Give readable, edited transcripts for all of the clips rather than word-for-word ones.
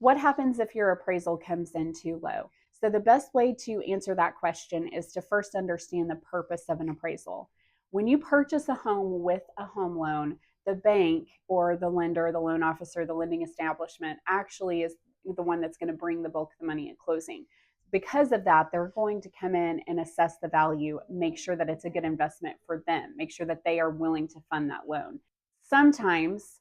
What happens if your appraisal comes in too low? So, the best way to answer that question is to first understand the purpose of an appraisal. When you purchase a home with a home loan, the bank or the lender, the loan officer, the lending establishment actually is the one that's going to bring the bulk of the money at closing. Because of that, they're going to come in and assess the value, make sure that it's a good investment for them, make sure that they are willing to fund that loan. Sometimes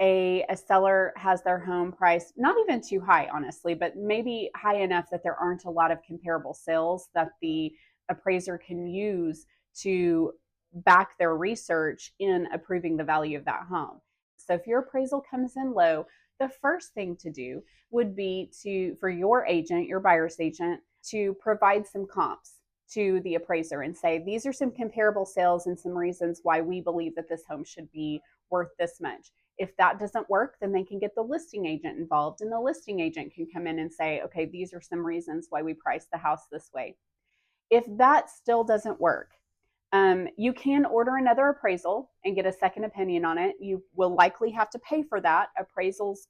a seller has their home priced not even too high, honestly, but maybe high enough that there aren't a lot of comparable sales that the appraiser can use to back their research in approving the value of that home. So if your appraisal comes in low, the first thing to do would be for your agent, your buyer's agent, to provide some comps to the appraiser and say, these are some comparable sales and some reasons why we believe that this home should be worth this much. If that doesn't work, then they can get the listing agent involved, and the listing agent can come in and say, okay, these are some reasons why we priced the house this way. If that still doesn't work, you can order another appraisal and get a second opinion on it. You will likely have to pay for that. Appraisals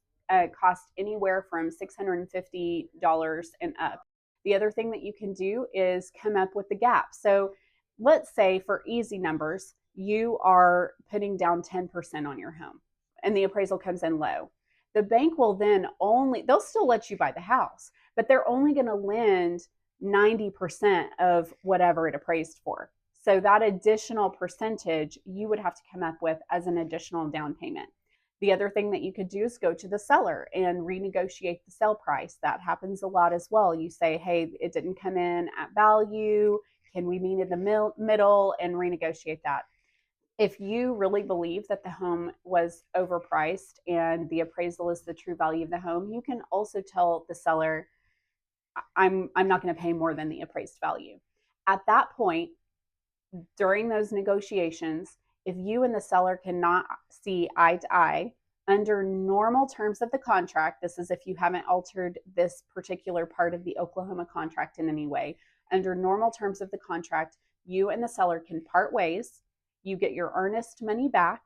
cost anywhere from $650 and up. The other thing that you can do is come up with the gap. So let's say for easy numbers, you are putting down 10% on your home and the appraisal comes in low. The bank will then they'll still let you buy the house, but they're only going to lend 90% of whatever it appraised for. So that additional percentage you would have to come up with as an additional down payment. The other thing that you could do is go to the seller and renegotiate the sale price. That happens a lot as well. You say, hey, it didn't come in at value. Can we meet in the middle and renegotiate that? If you really believe that the home was overpriced and the appraisal is the true value of the home, you can also tell the seller, I'm not going to pay more than the appraised value. At that point, during those negotiations, if you and the seller cannot see eye to eye, under normal terms of the contract, this is if you haven't altered this particular part of the Oklahoma contract in any way, under normal terms of the contract, you and the seller can part ways. You get your earnest money back.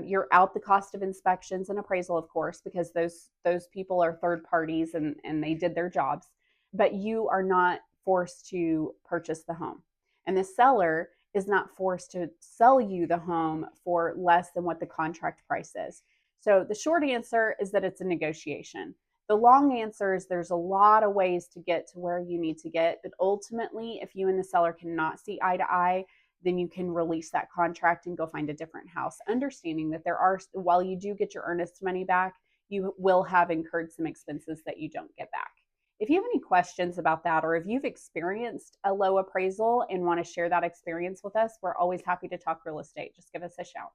You're out the cost of inspections and appraisal, of course, because those people are third parties and they did their jobs. But you are not forced to purchase the home. And the seller is not forced to sell you the home for less than what the contract price is. So the short answer is that it's a negotiation. The long answer is there's a lot of ways to get to where you need to get. But ultimately, if you and the seller cannot see eye to eye, then you can release that contract and go find a different house, understanding that while you do get your earnest money back, you will have incurred some expenses that you don't get back. If you have any questions about that, or if you've experienced a low appraisal and want to share that experience with us, we're always happy to talk real estate. Just give us a shout.